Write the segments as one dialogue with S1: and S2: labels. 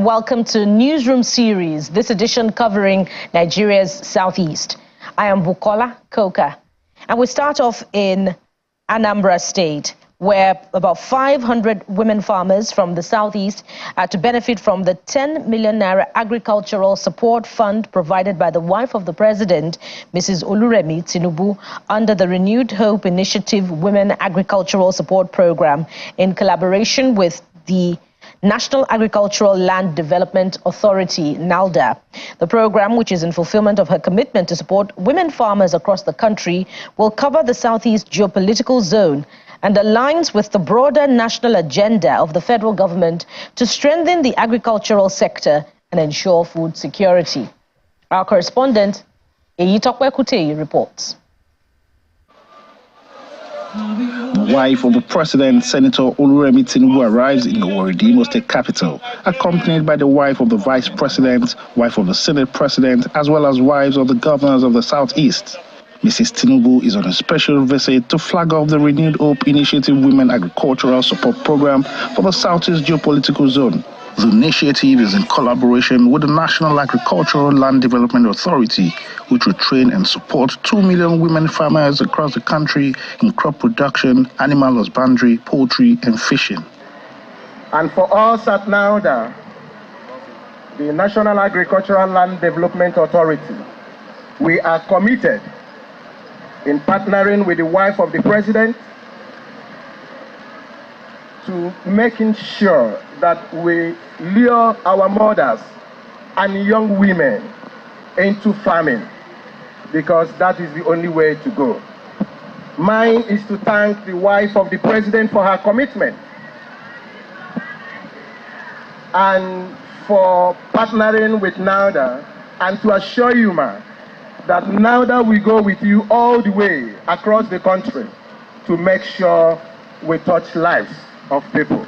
S1: and welcome to Newsroom series, this edition covering Nigeria's southeast. I am Bukola Koka, and we start off in Anambra State, where about 500 women farmers from the southeast are to benefit from the 10 million naira agricultural support fund provided by the wife of the president, Mrs. Oluremi Tinubu, under the Renewed Hope Initiative Women Agricultural Support Program in collaboration with the National Agricultural Land Development Authority, NALDA. The program, which is in fulfillment of her commitment to support women farmers across the country, will cover the southeast geopolitical zone and aligns with the broader national agenda of the federal government to strengthen the agricultural sector and ensure food security. Our correspondent, Eyitokwe Kuteyi, reports.
S2: The wife of the president, Senator Oluremi Tinubu, arrives in the Imo State capital, accompanied by the wife of the vice president, wife of the Senate president, as well as wives of the governors of the southeast. Mrs. Tinubu is on a special visit to flag off the Renewed Hope Initiative Women Agricultural Support Program for the Southeast Geopolitical Zone. The initiative is in collaboration with the National Agricultural Land Development Authority, which will train and support 2 million women farmers across the country in crop production, animal husbandry, poultry, and fishing.
S3: And for us at NALDA, the National Agricultural Land Development Authority, we are committed in partnering with the wife of the president to making sure that we lure our mothers and young women into farming, because that is the only way to go. Mine is to thank the wife of the president for her commitment and for partnering with NALDA, and to assure you, ma'am, that NALDA will go with you all the way across the country to make sure we touch lives of people.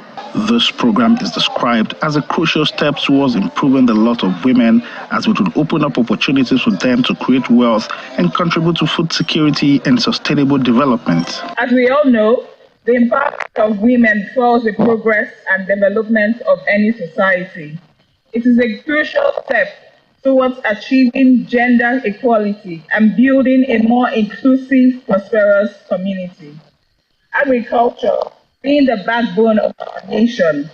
S2: This program is described as a crucial step towards improving the lot of women, as it will open up opportunities for them to create wealth and contribute to food security and sustainable development.
S4: As we all know, the impact of women fuels the progress and development of any society. It is a crucial step towards achieving gender equality and building a more inclusive, prosperous community. Agriculture, being the backbone of our nation,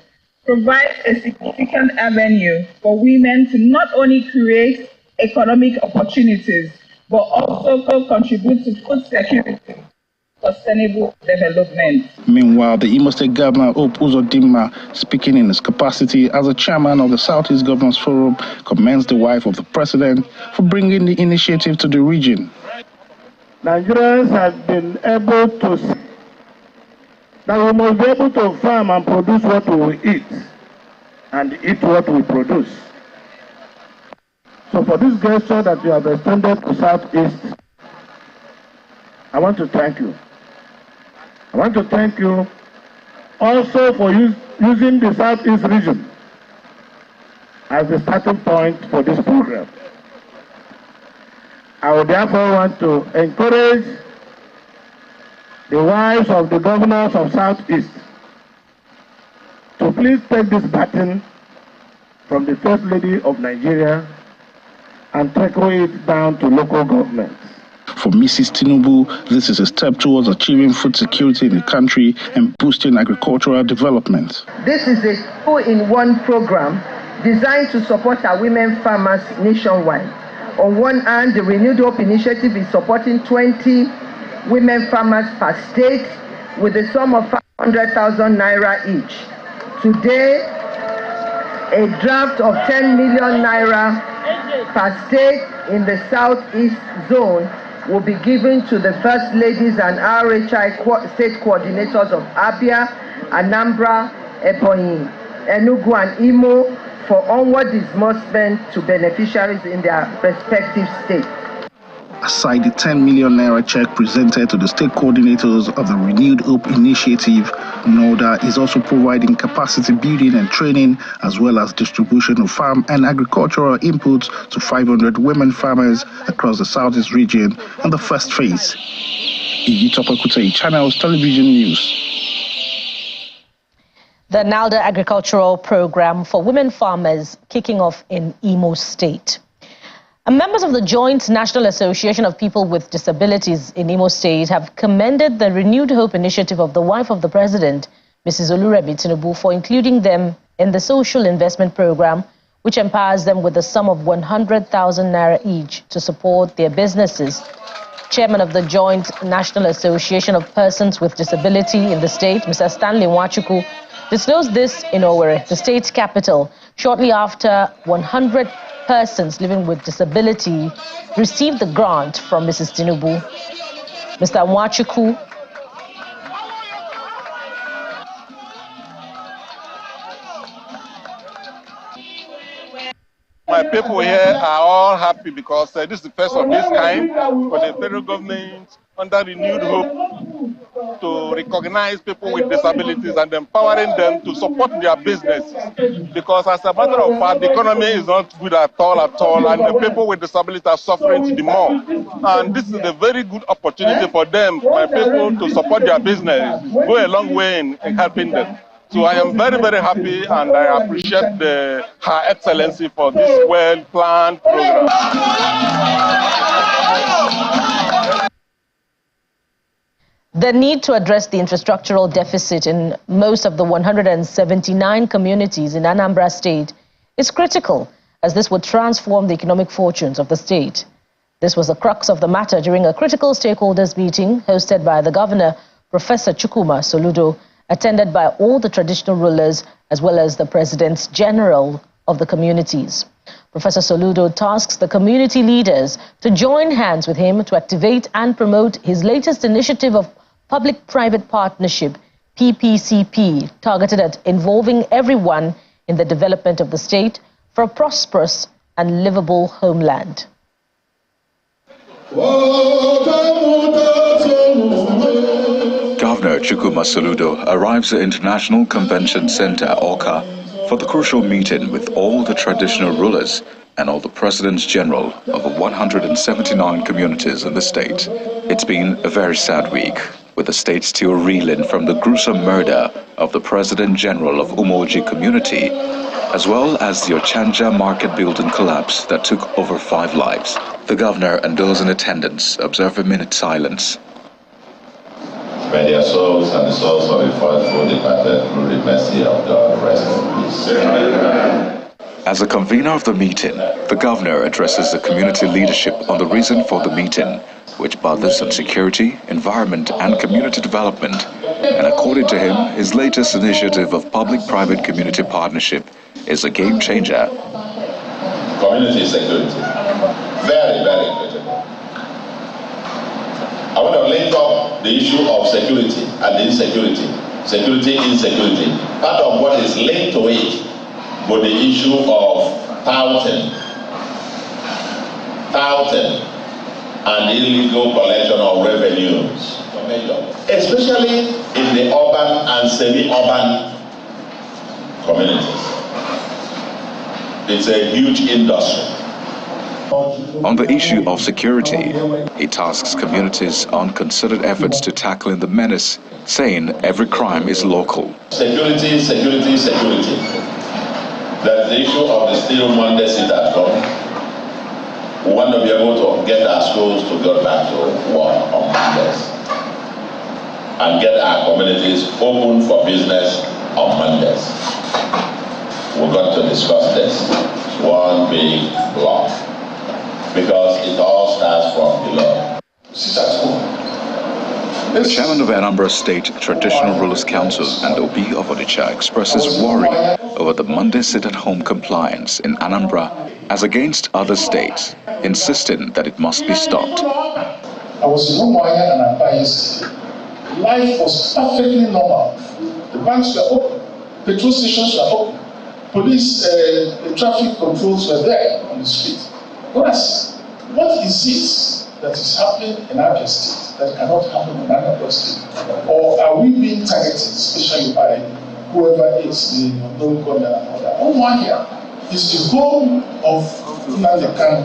S4: provides a significant avenue for women to not only create economic opportunities, but also contribute to food security, sustainable development.
S2: Meanwhile, the Imo State Governor, Hope Uzodimma, speaking in his capacity as a chairman of the Southeast Governors Forum, commends the wife of the president for bringing the initiative to the region.
S3: Nigerians have been able to see that we must be able to farm and produce what we eat, and eat what we produce. So for this gesture that you have extended to Southeast, I want to thank you. I want to thank you also for using the Southeast region as the starting point for this program. I would therefore want to encourage the wives of the governors of Southeast to please take this baton from the First Lady of Nigeria and trickle it down to local governments.
S2: For Mrs. Tinubu, this is a step towards achieving food security in the country and boosting agricultural development.
S5: This is a two-in-one program designed to support our women farmers nationwide. On one hand, the Renewed Hope Initiative is supporting 20 women farmers per state with a sum of 500,000 naira each. Today, a draft of 10 million naira per state in the southeast zone will be given to the First Ladies and RHI state coordinators of Abia, Anambra, Ebonyi, Enugu, and Imo for onward disbursement to beneficiaries in their respective states.
S2: Aside the 10 million naira check presented to the state coordinators of the Renewed Hope Initiative, NALDA is also providing capacity building and training, as well as distribution of farm and agricultural inputs to 500 women farmers across the Southeast region in the first phase. Eyitokwe Kuteyi, Channels Television News.
S1: The NALDA agricultural program for women farmers kicking off in Imo State. And members of the Joint National Association of People with Disabilities in Imo State have commended the Renewed Hope initiative of the wife of the president, Mrs. Oluremi Tinubu, for including them in the social investment program, which empowers them with a sum of 100,000 naira each to support their businesses. Chairman of the Joint National Association of Persons with Disability in the state, Mr. Stanley Nwachukwu, disclosed this in Owerri, the state's capital, shortly after 100 persons living with disability received the grant from Mrs. Tinubu. Mr. Nwachukwu
S6: my people here are all happy because this is the first of this kind for the federal government under Renewed Hope to recognize people with disabilities and empowering them to support their business. Because as a matter of fact, the economy is not good at all, and the people with disabilities are suffering the more. And this is a very good opportunity for them, my people, to support their business, go a long way in helping them. So I am very, very happy, and I appreciate Her Excellency for this well-planned program.
S1: The need to address the infrastructural deficit in most of the 179 communities in Anambra State is critical, as this would transform the economic fortunes of the state. This was the crux of the matter during a critical stakeholders meeting hosted by the governor, Professor Chukwuma Soludo, attended by all the traditional rulers as well as the presidents general of the communities. Professor Soludo tasks the community leaders to join hands with him to activate and promote his latest initiative of public-private partnership, PPCP, targeted at involving everyone in the development of the state for a prosperous and livable homeland.
S7: Governor Chukwuma Soludo arrives at International Convention Center, Awka, for the crucial meeting with all the traditional rulers and all the presidents general of 179 communities in the state. It's been a very sad week, with the state still reeling from the gruesome murder of the president general of Umoji community, as well as the Ochanja market building collapse that took over 5 lives. The governor and those in attendance observe a minute silence.
S8: May their souls and the souls of the faithful departed through the mercy of God rest in peace. Amen.
S7: As a convener of the meeting, the governor addresses the community leadership on the reason for the meeting, which bothers on security, environment, and community development. And according to him, his latest initiative of public-private community partnership is a game changer.
S8: Community security. Very, very critical. I want to link up the issue of security and insecurity. Insecurity. Part of what is linked to it was the issue of touting and illegal collection of revenues, especially in the urban and semi-urban communities. It's a huge industry.
S7: On the issue of security, he tasks communities on concerted efforts to tackling the menace, saying every crime is local.
S8: Security. That's the issue of the still Monday sit at home. We want to be able to get our schools to go back to work on Mondays and get our communities open for business on Mondays. We're going to discuss this. One big block. Because it all starts from below. Sit at home.
S7: The chairman of Anambra State Traditional Rulers Council and Obi of Onitsha expresses worry over the Monday sit-at-home compliance in Anambra as against other states, insisting that it must be stopped.
S9: I was in Umuahia and Aba yesterday. Life was perfectly normal. The banks were open, petrol stations were open, police traffic controls were there on the street. Whereas, what is it that is happening in Abia State that cannot happen in Anambra State? Or are we being targeted, especially by whoever is the governor and all that? Umuahia is the home of Nnamdi Kanu.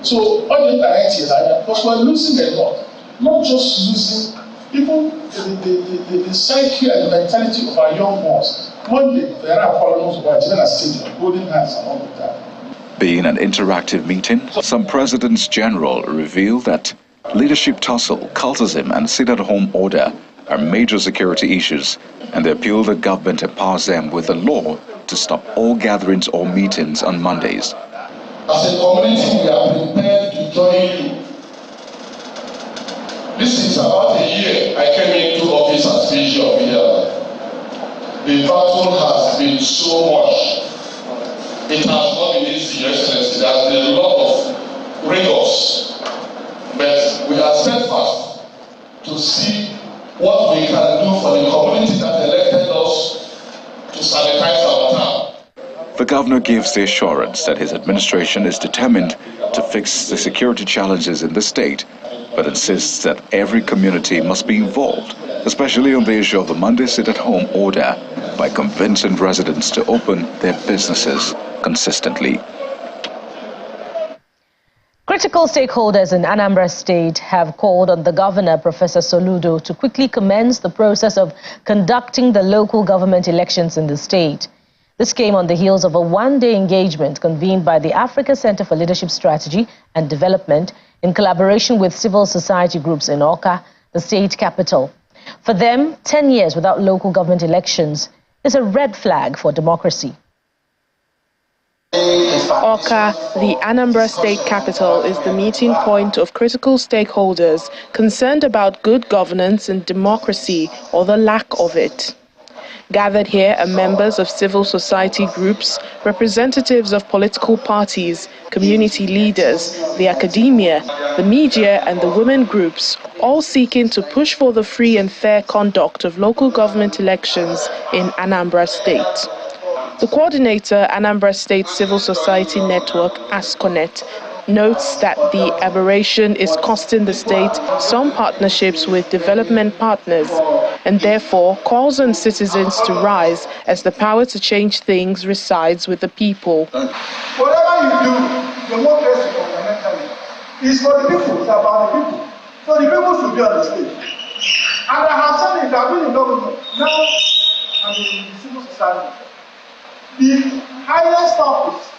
S9: So, all the targeted is because we're losing a lot. Not just losing Even the psyche and the mentality of our young ones. Monday, there are problems about China Stadium, holding hands and all of that.
S7: Being an interactive meeting, some Presidents General revealed that leadership tussle, cultism and sit-at-home order are major security issues, and they appeal that government empowers them with the law to stop all gatherings or meetings on Mondays.
S9: As a community, we are prepared to join you. This is about a year I came into office as VP of here. The battle has been so much. It has not been easy, Your Excellency. There has been a lot of rigors. But we are steadfast to see what we can do for the community that elected us to sanitize our town.
S7: The governor gives the assurance that his administration is determined to fix the security challenges in the state, but insists that every community must be involved, especially on the issue of the Monday sit-at-home order, by convincing residents to open their businesses consistently.
S1: Critical stakeholders in Anambra State have called on the governor, Professor Soludo, to quickly commence the process of conducting the local government elections in the state. This came on the heels of a one-day engagement convened by the Africa Center for Leadership Strategy and Development in collaboration with civil society groups in Awka, the state capital. For them, 10 years without local government elections is a red flag for democracy.
S10: Awka, the Anambra State capital, is the meeting point of critical stakeholders concerned about good governance and democracy, or the lack of it. Gathered here are members of civil society groups, representatives of political parties, community leaders, the academia, the media and the women groups, all seeking to push for the free and fair conduct of local government elections in Anambra State. The coordinator, Anambra State Civil Society Network, ASCONET, notes that the aberration is costing the state some partnerships with development partners, and therefore calls on citizens to rise as the power to change things resides with the people.
S11: Whatever you do, democracy fundamentally is for the people, it's about the people. So the people should be on the stage. And I have said it, I've been in government, now I'm in civil society. The highest office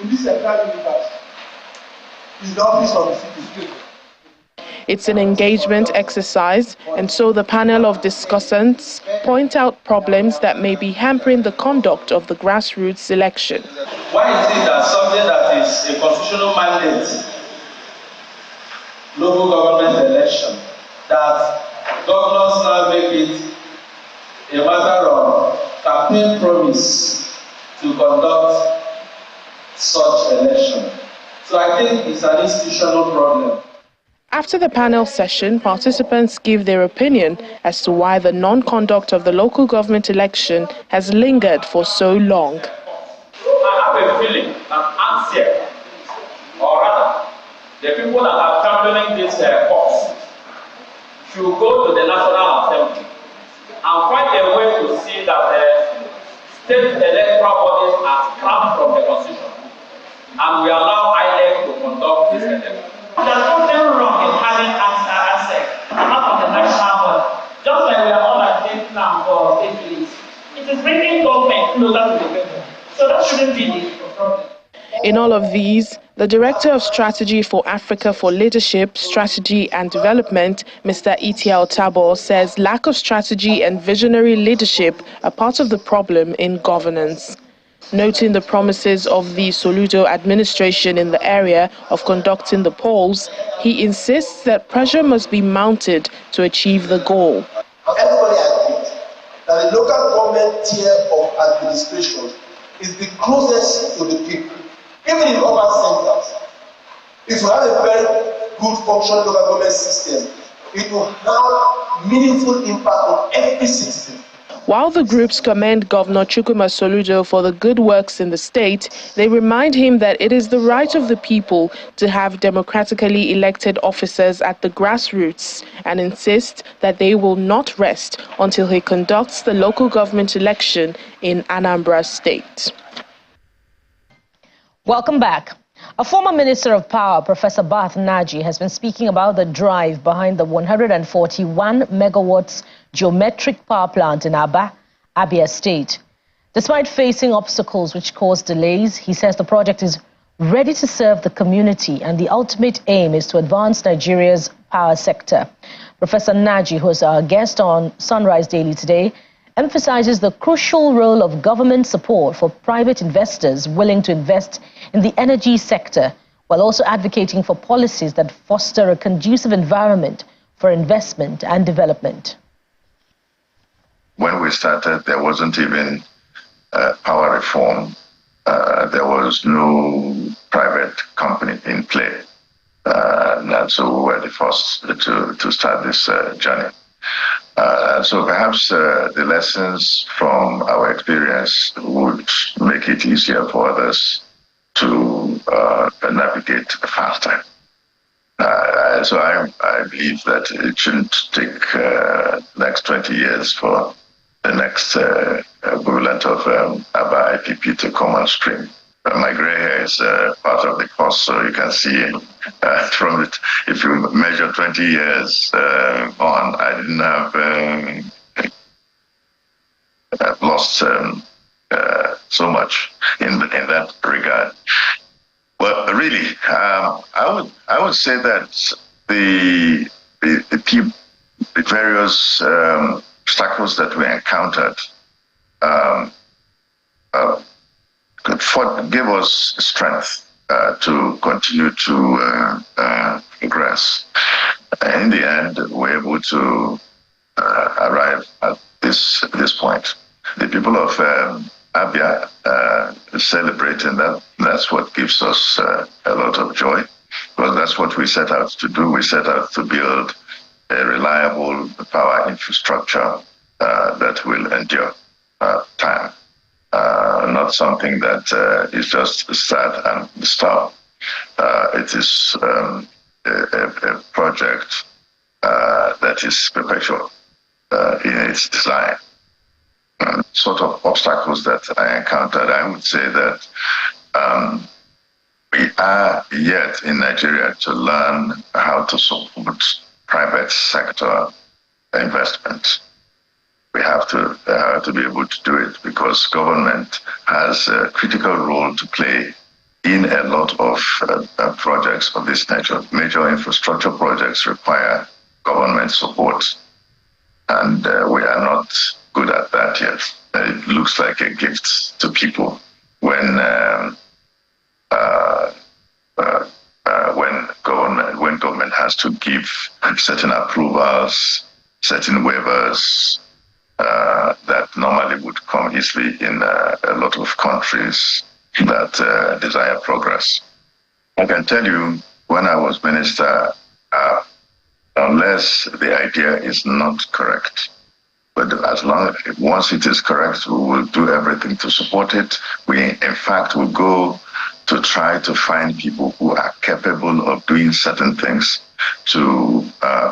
S11: in this entire universe is the office of the citizen.
S10: It's an engagement exercise, and so the panel of discussants point out problems that may be hampering the conduct of the grassroots election.
S12: Why is it that something that is a constitutional mandate, local government election, that governors now make it a matter of campaign promise to conduct such election? So I think it's an institutional problem.
S10: After the panel session, participants give their opinion as to why the non-conduct of the local government election has lingered for so long.
S12: I have a feeling, an answer, or rather, the people that are championing this cause should go to the National Assembly and find a way to see that state electoral bodies are scrapped from the Constitution, and we allow INEC to conduct this election.
S13: There's nothing wrong in having ASEC part of the national body, just like we are all at state now for state police. It is bringing government closer to the people, so that shouldn't be the problem.
S10: In all of these, the Director of Strategy for Africa for Leadership, Strategy and Development, Mr. Itiel Tabor, says lack of strategy and visionary leadership are part of the problem in governance. Noting the promises of the Soludo administration in the area of conducting the polls, he insists that pressure must be mounted to achieve the goal.
S11: Everybody agrees that the local government tier of administration is the closest to the people. Even in urban centers, if you have a very good functioning local government system, it will have meaningful impact on every citizen.
S10: While the groups commend Governor Chukwuma Soludo for the good works in the state, they remind him that it is the right of the people to have democratically elected officers at the grassroots, and insist that they will not rest until he conducts the local government election in Anambra State.
S1: Welcome back. A former Minister of Power, Professor Bath Naji, has been speaking about the drive behind the 141 megawatts geometric power plant in Abia State. Despite facing obstacles which caused delays, he says the project is ready to serve the community and the ultimate aim is to advance Nigeria's power sector. Professor Naji, who is our guest on Sunrise Daily today, emphasizes the crucial role of government support for private investors willing to invest in the energy sector, while also advocating for policies that foster a conducive environment for investment and development.
S14: When we started, there wasn't even power reform. There was no private company in play. And so we were the first to start this journey. So perhaps the lessons from our experience would make it easier for others to navigate faster. So I believe that it shouldn't take the next 20 years for the next equivalent of ABBA IPP to come on stream. My gray hair is part of the cost, so you can see from it, if you measure 20 years on, I didn't have lost so much in that regard. But really, I would say that the various obstacles that we encountered gave us strength to continue to progress. In the end, we were able to arrive at this point. The people of Abia celebrating that. That's what gives us a lot of joy, because that's what we set out to do. We set out to build a reliable power infrastructure that will endure time. Not something that is just start and stop. It is a project that is perpetual in its design. Sort of obstacles that I encountered, I would say that we are yet in Nigeria to learn how to support private sector investment. We have to be able to do it because government has a critical role to play in a lot of projects of this nature. Major infrastructure projects require government support, and we are not good at that yet. It looks like a gift to people when government has to give certain approvals, certain waivers that normally would come easily in a lot of countries that desire progress. I can tell you, when I was minister, unless the idea is not correct, but once it is correct, we will do everything to support it. We, in fact, will go to try to find people who are capable of doing certain things to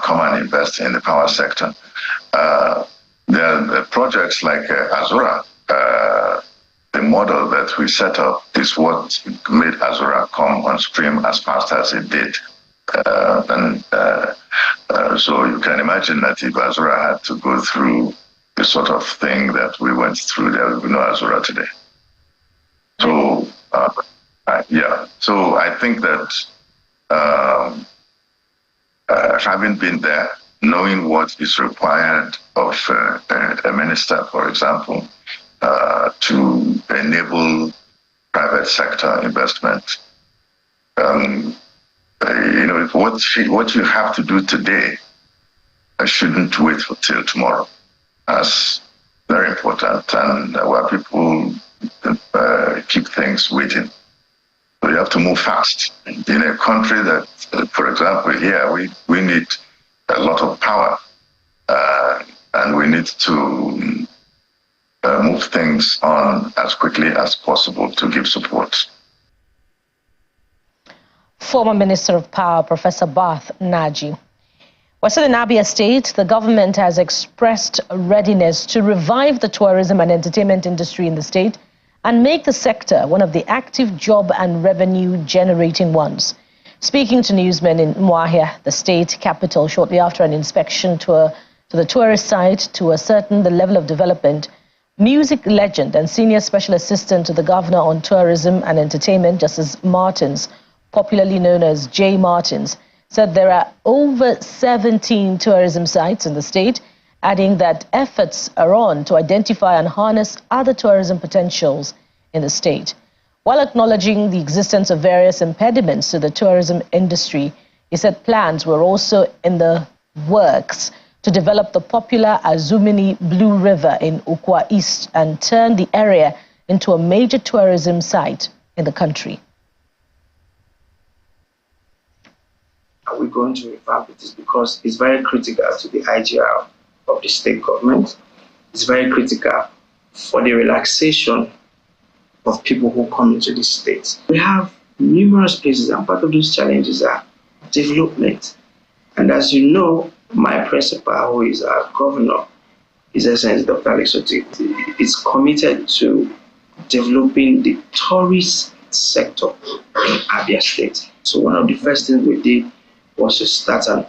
S14: come and invest in the power sector. There are projects like Azura. The model that we set up is what made Azura come on stream as fast as it did. So you can imagine that if Azura had to go through the sort of thing that we went through, there would be no Azura today. So, so I think that having been there, knowing what is required of a minister, for example, to enable private sector investment, what you have to do today shouldn't wait till tomorrow. That's very important, and where people keep things waiting. So you have to move fast. In a country that, for example, here we need a lot of power, and we need to move things on as quickly as possible to give support.
S1: Former Minister of Power, Professor Bath Naji. Well, still in Abia State, the government has expressed readiness to revive the tourism and entertainment industry in the state and make the sector one of the active job and revenue generating ones. Speaking to newsmen in Umuahia, the state capital, shortly after an inspection to the tourist site to ascertain the level of development, music legend and senior special assistant to the governor on tourism and entertainment, Justice Martins, popularly known as J. Martins, said there are over 17 tourism sites in the state, adding that efforts are on to identify and harness other tourism potentials in the state. While acknowledging the existence of various impediments to the tourism industry, he said plans were also in the works to develop the popular Azumini Blue River in Ukwa East and turn the area into a major tourism site in the country.
S15: Are we going to revamp it? Is because it's very critical to the IGR of the state government. It's very critical for the relaxation of people who come into the state. We have numerous places, and part of those challenges are development. And as you know, my principal, who is our governor, His Excellency Dr. Alex Otti, is committed to developing the tourist sector in Abia State. So one of the first things we did was to start an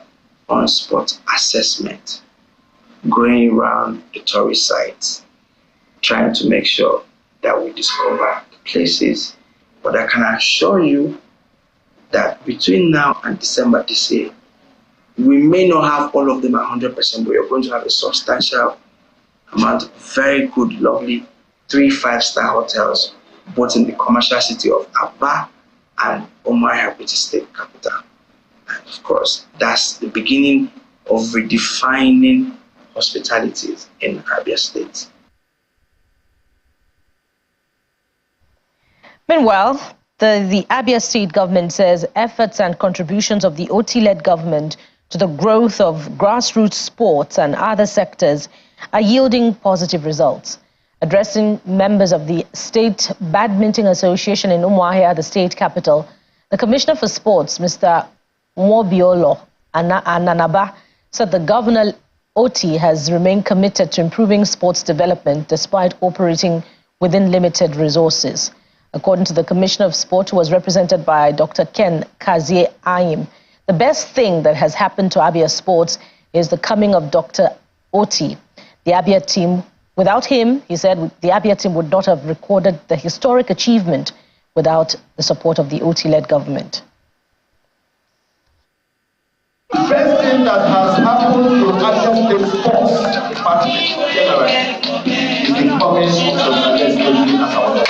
S15: on-spot assessment, going around the tourist sites, trying to make sure that we discover places. But I can assure you that between now and December this year, we may not have all of them 100%, but we are going to have a substantial amount of very good, lovely 3-5-star hotels, both in the commercial city of Aba and Umuahia, which is state capital. And of course, that's the beginning of redefining hospitality in Abia State.
S1: Meanwhile, the Abia State government says efforts and contributions of the OT-led government to the growth of grassroots sports and other sectors are yielding positive results. Addressing members of the State Badminton Association in Umuahia, the state capital, the Commissioner for Sports, Mr. Mwobiolo Ananaba, said the governor OT has remained committed to improving sports development despite operating within limited resources. According to the Commissioner of Sport, who was represented by Dr. Ken Kazie Ayim, the best thing that has happened to Abia Sports is the coming of Dr. Oti. The Abia team, without him, he said, the Abia team would not have recorded the historic achievement without the support of the Oti-led government.
S11: The best thing that has happened to Abia State sports department generally is the coming of Dr. Leslie as our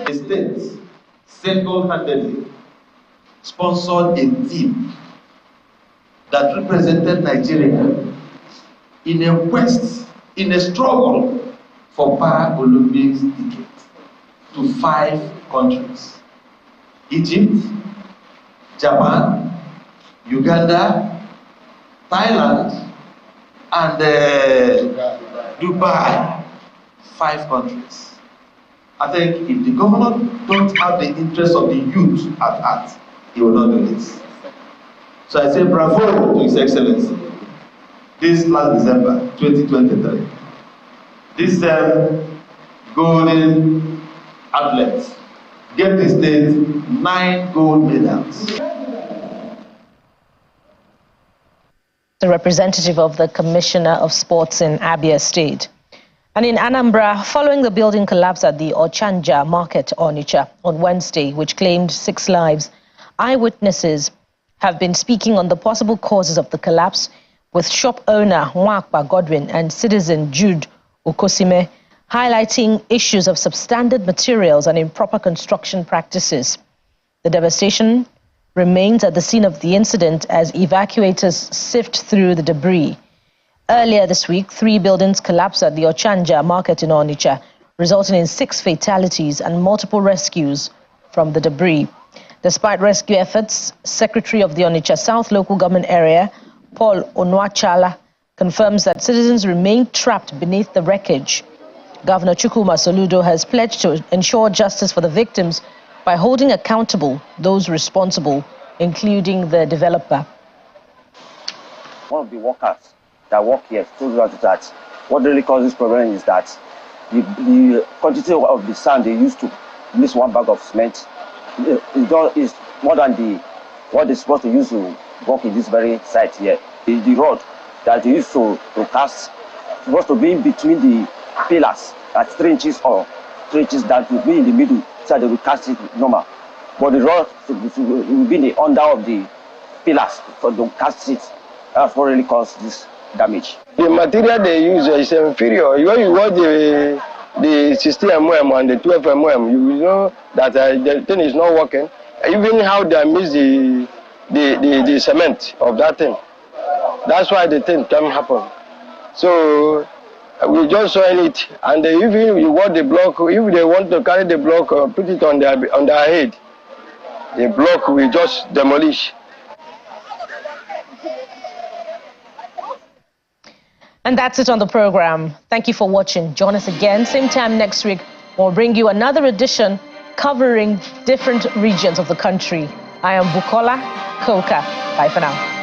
S11: the state single-handedly sponsored a team that represented Nigeria in a quest, in a struggle for Paralympics ticket to 5 countries: Egypt, Japan, Uganda, Thailand, and Dubai. 5 countries. I think if the governor don't have the interest of the youth at heart, he will not do this. So I say bravo to His Excellency. This last December 2023, this golden athletes gave the state 9 gold medals.
S1: The representative of the Commissioner of Sports in Abia State. And in Anambra, following the building collapse at the Ochanja Market, Onitsha, on Wednesday, which claimed 6 lives, eyewitnesses have been speaking on the possible causes of the collapse, with shop owner Nwakpa Godwin and citizen Jude Okosime highlighting issues of substandard materials and improper construction practices. The devastation remains at the scene of the incident as evacuators sift through the debris. Earlier this week, 3 buildings collapsed at the Ochanja Market in Onitsha, resulting in 6 fatalities and multiple rescues from the debris. Despite rescue efforts, Secretary of the Onitsha South Local Government Area, Paul Onwachala, confirms that citizens remain trapped beneath the wreckage. Governor Chukwuma Soludo has pledged to ensure justice for the victims by holding accountable those responsible, including the developer.
S16: One of the workers that work here told us that what really causes this problem is that the quantity of the sand they used to mix 1 bag of cement is more than what they're supposed to use to work in this very site here. The rod that they used to cast supposed to be in between the pillars at 3 inches or 3 inches, that will be in the middle, so they will cast it normal. But the rod will be in the under of the pillars, so they cast it. That's what really caused this damage.
S17: The material they use is inferior. When you watch the 16 mm and the 12 mm, you will know that the thing is not working. Even how they mix the cement of that thing. That's why the thing can happen. So we just saw it, and even you want the block, if they want to carry the block or put it on their head, the block will just demolish.
S1: And that's it on the program. Thank you for watching. Join us again, same time next week. We'll bring you another edition covering different regions of the country. I am Bukola Koka. Bye for now.